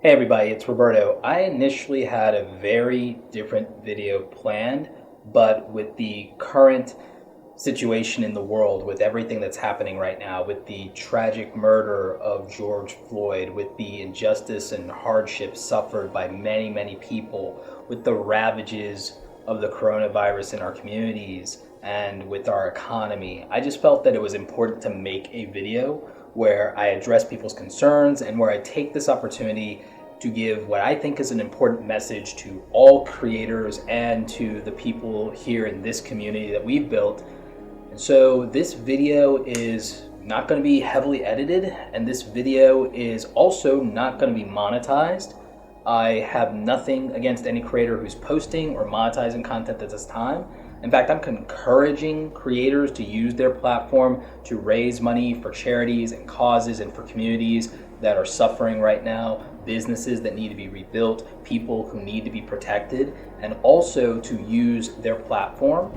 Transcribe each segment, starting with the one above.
Hey everybody, it's Roberto. I initially had a very different video planned, but with the current situation in the world, with everything that's happening right now, with the tragic murder of George Floyd, with the injustice and hardship suffered by many, many people, with the ravages of the coronavirus in our communities and with our economy, I just felt that it was important to make a video where I address people's concerns and where I take this opportunity to give what I think is an important message to all creators and to the people here in this community that we've built. And so this video is not going to be heavily edited, and this video is also not going to be monetized. I have nothing against any creator who's posting or monetizing content at this time. In fact, I'm encouraging creators to use their platform to raise money for charities and causes and for communities that are suffering right now, businesses that need to be rebuilt, people who need to be protected, and also to use their platform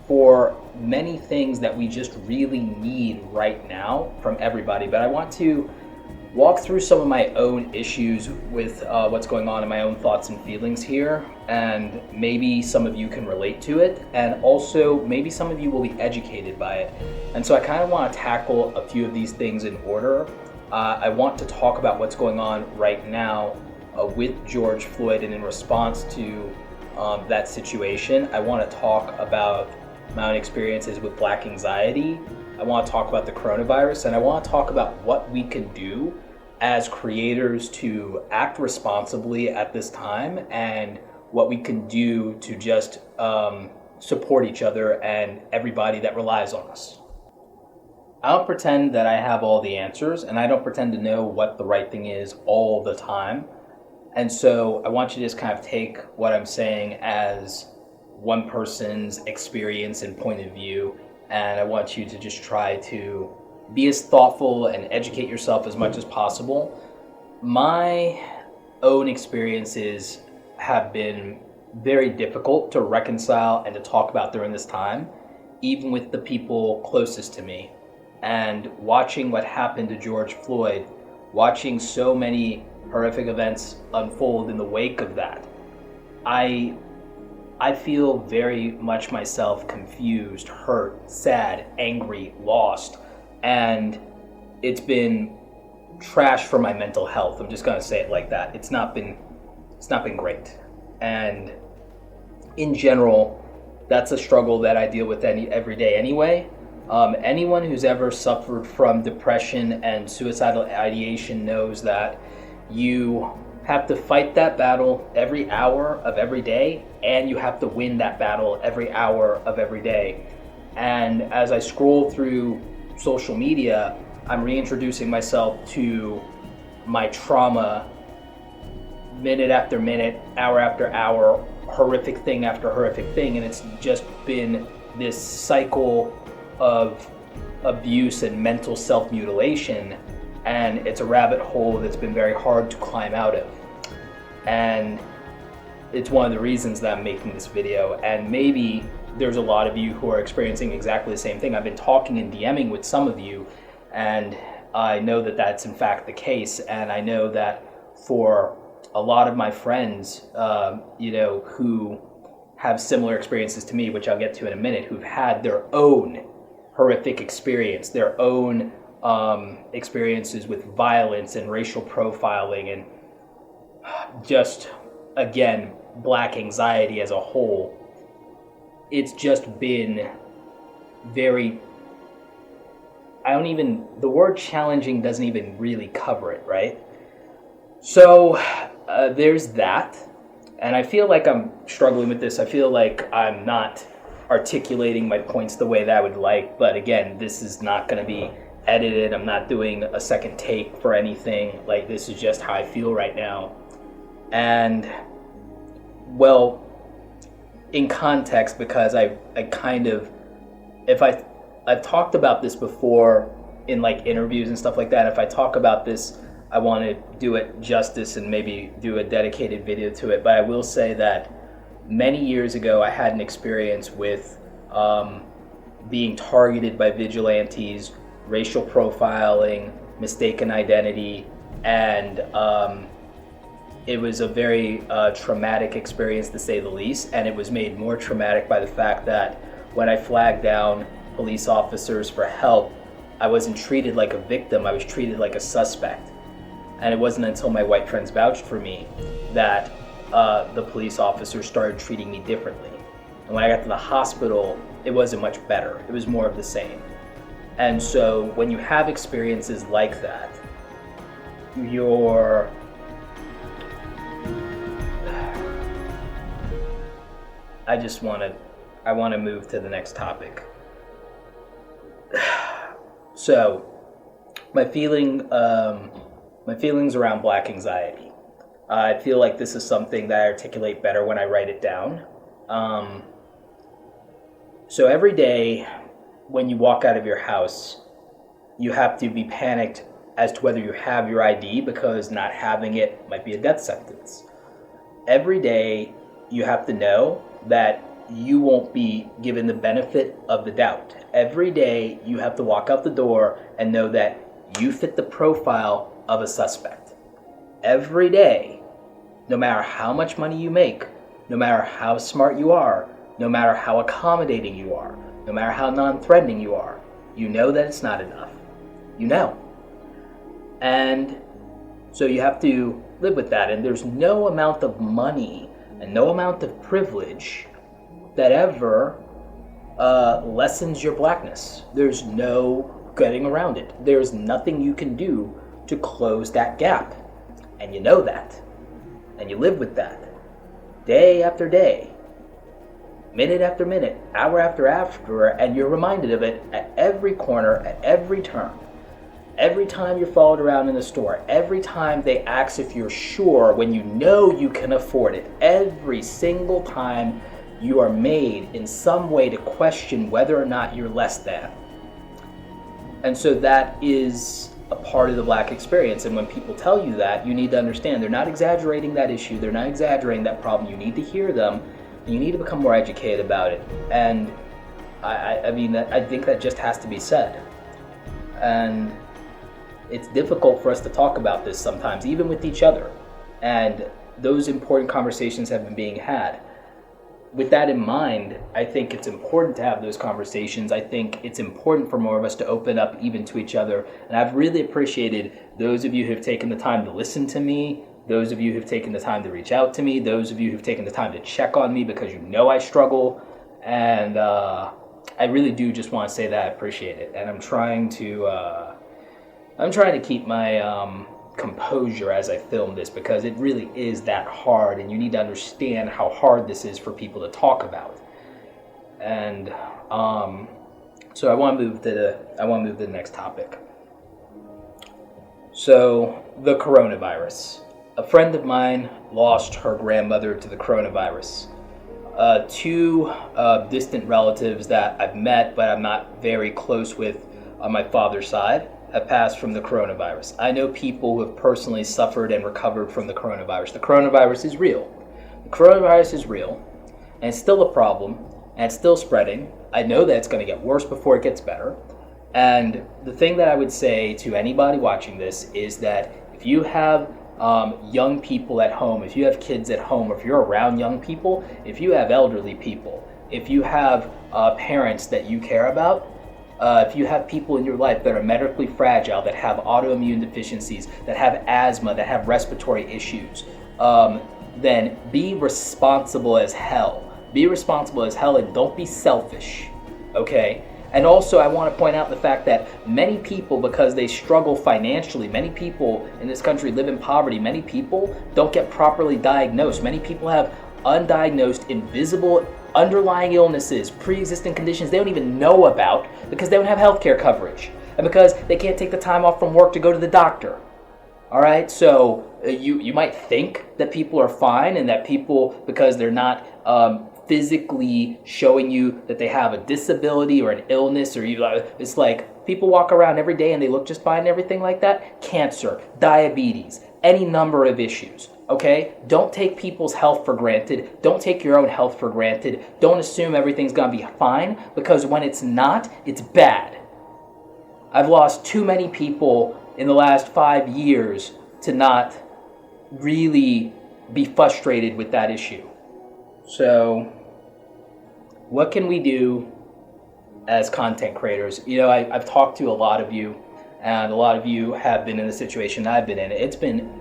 for many things that we just really need right now from everybody. But I want to walk through some of my own issues with what's going on in my own thoughts and feelings here, and maybe some of you can relate to it, and also maybe some of you will be educated by it. And so I kind of want to tackle a few of these things in order. I want to talk about what's going on right now with George Floyd, and in response to that situation, I want to talk about my own experiences with Black anxiety. I want to talk about the coronavirus, and I want to talk about what we can do as creators to act responsibly at this time, and what we can do to just support each other and everybody that relies on us. I don't pretend that I have all the answers, and I don't pretend to know what the right thing is all the time. And so I want you to just kind of take what I'm saying as one person's experience and point of view, and I want you to just try to be as thoughtful and educate yourself as much as possible. My own experiences have been very difficult to reconcile and to talk about during this time, even with the people closest to me. And watching what happened to George Floyd, watching so many horrific events unfold in the wake of that, I feel very much myself confused, hurt, sad, angry, lost, and it's been trash for my mental health. I'm just gonna say it like that. It's not been great. And in general, that's a struggle that I deal with every day anyway. Anyone who's ever suffered from depression and suicidal ideation knows that you have to fight that battle every hour of every day, and you have to win that battle every hour of every day. And as I scroll through social media, I'm reintroducing myself to my trauma minute after minute, hour after hour, horrific thing after horrific thing, and it's just been this cycle of abuse and mental self-mutilation, and it's a rabbit hole that's been very hard to climb out of. And it's one of the reasons that I'm making this video, and maybe there's a lot of you who are experiencing exactly the same thing. I've been talking and DMing with some of you, and I know that that's in fact the case, and I know that for a lot of my friends, who have similar experiences to me, which I'll get to in a minute, who've had their own horrific experience, their own experiences with violence and racial profiling, and just, again, Black anxiety as a whole. It's just been very, the word challenging doesn't even really cover it, right? So there's that, and I feel like I'm struggling with this. I feel like I'm not articulating my points the way that I would like, but again, this is not going to be edited. I'm not doing a second take for anything. Like, this is just how I feel right now. And, well, in context, because I've talked about this before in like interviews and stuff like that. If I talk about this, I want to do it justice and maybe do a dedicated video to it. But I will say that many years ago, I had an experience with being targeted by vigilantes, racial profiling, mistaken identity, and It was a very traumatic experience, to say the least, and it was made more traumatic by the fact that when I flagged down police officers for help, I wasn't treated like a victim, I was treated like a suspect. And it wasn't until my white friends vouched for me that the police officers started treating me differently. And when I got to the hospital, it wasn't much better. It was more of the same. And so when you have experiences like that, I want to move to the next topic. So, my feelings around Black anxiety. I feel like this is something that I articulate better when I write it down. So every day when you walk out of your house, you have to be panicked as to whether you have your ID, because not having it might be a death sentence. Every day you have to know that you won't be given the benefit of the doubt. Every day you have to walk out the door and know that you fit the profile of a suspect. Every day, no matter how much money you make, no matter how smart you are, no matter how accommodating you are, no matter how non-threatening you are, you know that it's not enough. You know. And so you have to live with that. And there's no amount of money and no amount of privilege that ever lessens your Blackness. There's no getting around it. There's nothing you can do to close that gap. And you know that. And you live with that. Day after day. Minute after minute. Hour after hour. And you're reminded of it at every corner, at every turn. Every time you're followed around in the store. Every time they ask if you're sure when you know you can afford it. Every single time you are made in some way to question whether or not you're less than. And so that is a part of the Black experience. And when people tell you that, you need to understand they're not exaggerating that issue. They're not exaggerating that problem. You need to hear them, and you need to become more educated about it. And I mean, I think that just has to be said. And it's difficult for us to talk about this sometimes, even with each other. And those important conversations have been being had. With that in mind, I think it's important to have those conversations. I think it's important for more of us to open up even to each other. And I've really appreciated those of you who have taken the time to listen to me, those of you who've taken the time to reach out to me, those of you who've taken the time to check on me because you know I struggle. And I really do just want to say that I appreciate it. And I'm trying to keep my composure as I film this, because it really is that hard, and you need to understand how hard this is for people to talk about. And so I want to move to the next topic. So the coronavirus. A friend of mine lost her grandmother to the coronavirus. Two distant relatives that I've met but I'm not very close with on my father's side have passed from the coronavirus. I know people who have personally suffered and recovered from the coronavirus. The coronavirus is real. The coronavirus is real, and it's still a problem, and it's still spreading. I know that it's going to get worse before it gets better. And the thing that I would say to anybody watching this is that if you have young people at home, if you have kids at home, or if you're around young people, if you have elderly people, if you have parents that you care about, if you have people in your life that are medically fragile, that have autoimmune deficiencies, that have asthma, that have respiratory issues, then be responsible as hell. Be responsible as hell, and don't be selfish, okay? And also, I want to point out the fact that many people, because they struggle financially, many people in this country live in poverty, many people don't get properly diagnosed. Many people have undiagnosed, invisible underlying illnesses, pre-existing conditions they don't even know about because they don't have healthcare coverage, and because they can't take the time off from work to go to the doctor. All right, so you might think that people are fine, and that people, because they're not physically showing you that they have a disability or an illness, or it's like people walk around every day and they look just fine and everything like that. Cancer, diabetes, any number of issues. Okay? Don't take people's health for granted. Don't take your own health for granted. Don't assume everything's going to be fine, because when it's not, it's bad. I've lost too many people in the last 5 years to not really be frustrated with that issue. So what can we do as content creators? I've talked to a lot of you, and a lot of you have been in the situation I've been in. It's been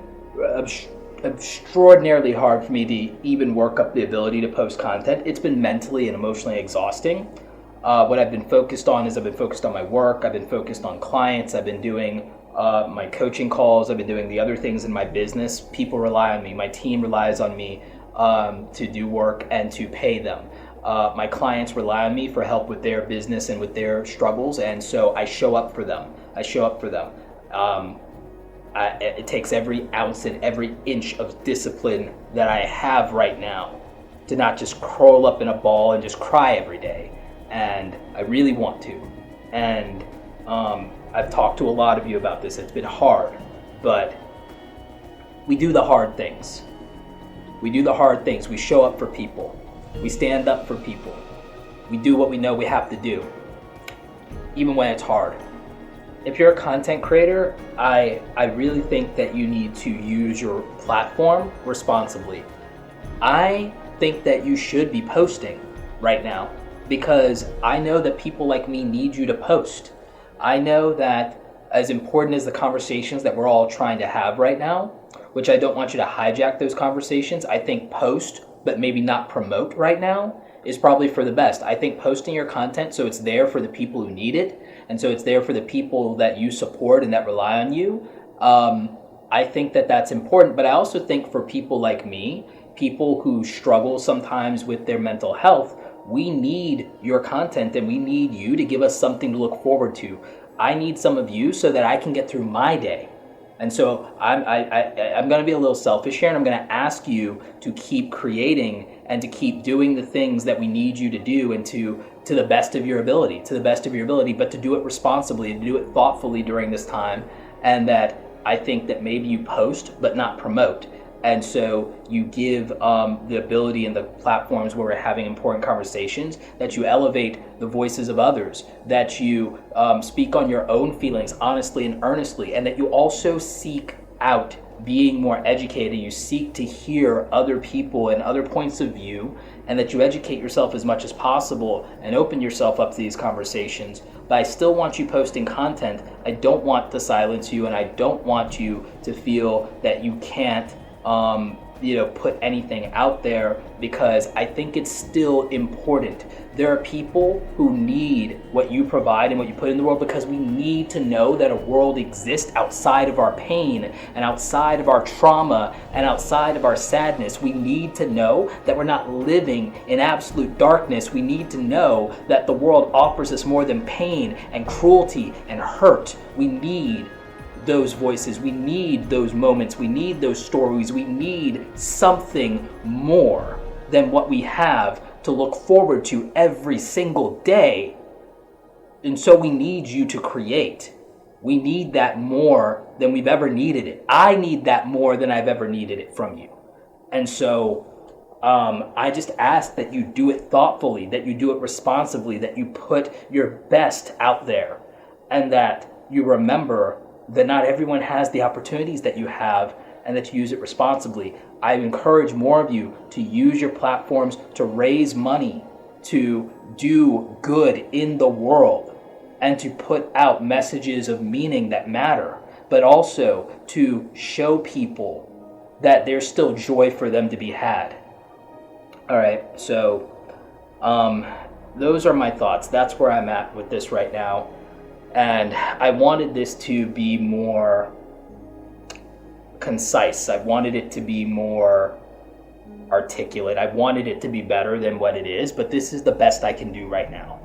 extraordinarily hard for me to even work up the ability to post content. It's been mentally and emotionally exhausting. What I've been focused on is I've been focused on my work. I've been focused on clients. I've been doing my coaching calls. I've been doing the other things in my business. People rely on me. My team relies on me to do work and to pay them. My clients rely on me for help with their business and with their struggles, and so I show up for them. It takes every ounce and every inch of discipline that I have right now to not just curl up in a ball and just cry every day. And I really want to. And I've talked to a lot of you about this. It's been hard, but we do the hard things. We show up for people. We stand up for people. We do what we know we have to do, even when it's hard. If you're a content creator, I really think that you need to use your platform responsibly. I think that you should be posting right now, because I know that people like me need you to post. I know that as important as the conversations that we're all trying to have right now, which I don't want you to hijack those conversations, I think post, but maybe not promote right now, is probably for the best. I think posting your content so it's there for the people who need it, and so it's there for the people that you support and that rely on you. I think that that's important, but I also think for people like me, people who struggle sometimes with their mental health, we need your content and we need you to give us something to look forward to. I need some of you so that I can get through my day. And so I'm going to be a little selfish here, and I'm going to ask you to keep creating and to keep doing the things that we need you to do, and to the best of your ability, but to do it responsibly, to do it thoughtfully during this time. And that I think that maybe you post but not promote. And so you give the ability in the platforms where we're having important conversations, that you elevate the voices of others, that you speak on your own feelings honestly and earnestly, and that you also seek out being more educated. You seek to hear other people and other points of view, and that you educate yourself as much as possible and open yourself up to these conversations. But I still want you posting content. I don't want to silence you, and I don't want you to feel that you can't put anything out there, because I think it's still important. There are people who need what you provide and what you put in the world, because we need to know that a world exists outside of our pain and outside of our trauma and outside of our sadness. We need to know that we're not living in absolute darkness. We need to know that the world offers us more than pain and cruelty and hurt. We need those voices, we need those moments, we need those stories, we need something more than what we have to look forward to every single day. And so we need you to create. We need that more than we've ever needed it. I need that more than I've ever needed it from you. And so I just ask that you do it thoughtfully, that you do it responsibly, that you put your best out there, and that you remember that not everyone has the opportunities that you have, and that you use it responsibly. I encourage more of you to use your platforms to raise money, to do good in the world, and to put out messages of meaning that matter, but also to show people that there's still joy for them to be had. All right, so those are my thoughts. That's where I'm at with this right now. And I wanted this to be more concise. I wanted it to be more articulate. I wanted it to be better than what it is, but this is the best I can do right now.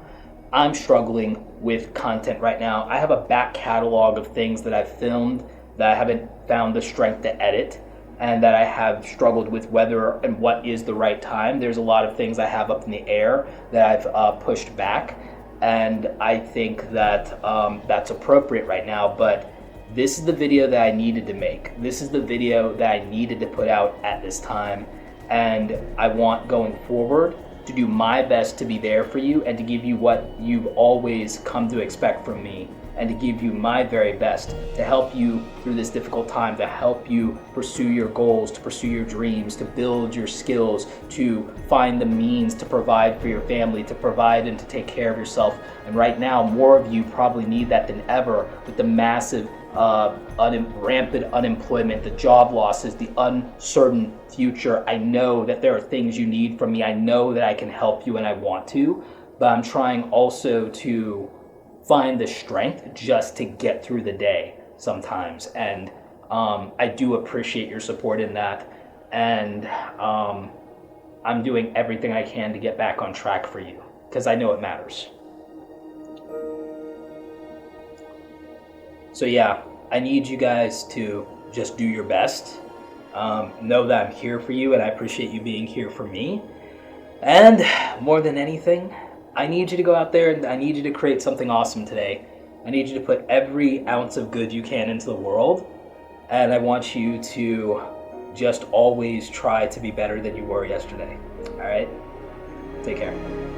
I'm struggling with content right now. I have a back catalog of things that I've filmed that I haven't found the strength to edit, and that I have struggled with whether and what is the right time. There's a lot of things I have up in the air that I've pushed back. And I think that that's appropriate right now, but this is the video that I needed to make. This is the video that I needed to put out at this time. And I want going forward to do my best to be there for you and to give you what you've always come to expect from me, and to give you my very best to help you through this difficult time, to help you pursue your goals, to pursue your dreams, to build your skills, to find the means to provide for your family, to provide and to take care of yourself. And right now, more of you probably need that than ever with the massive rampant unemployment, the job losses, the uncertain future. I know that there are things you need from me. I know that I can help you and I want to, but I'm trying also to find the strength just to get through the day sometimes. And I do appreciate your support in that. And I'm doing everything I can to get back on track for you because I know it matters. So yeah, I need you guys to just do your best. Know that I'm here for you and I appreciate you being here for me. And more than anything, I need you to go out there and I need you to create something awesome today. I need you to put every ounce of good you can into the world. And I want you to just always try to be better than you were yesterday. All right? Take care.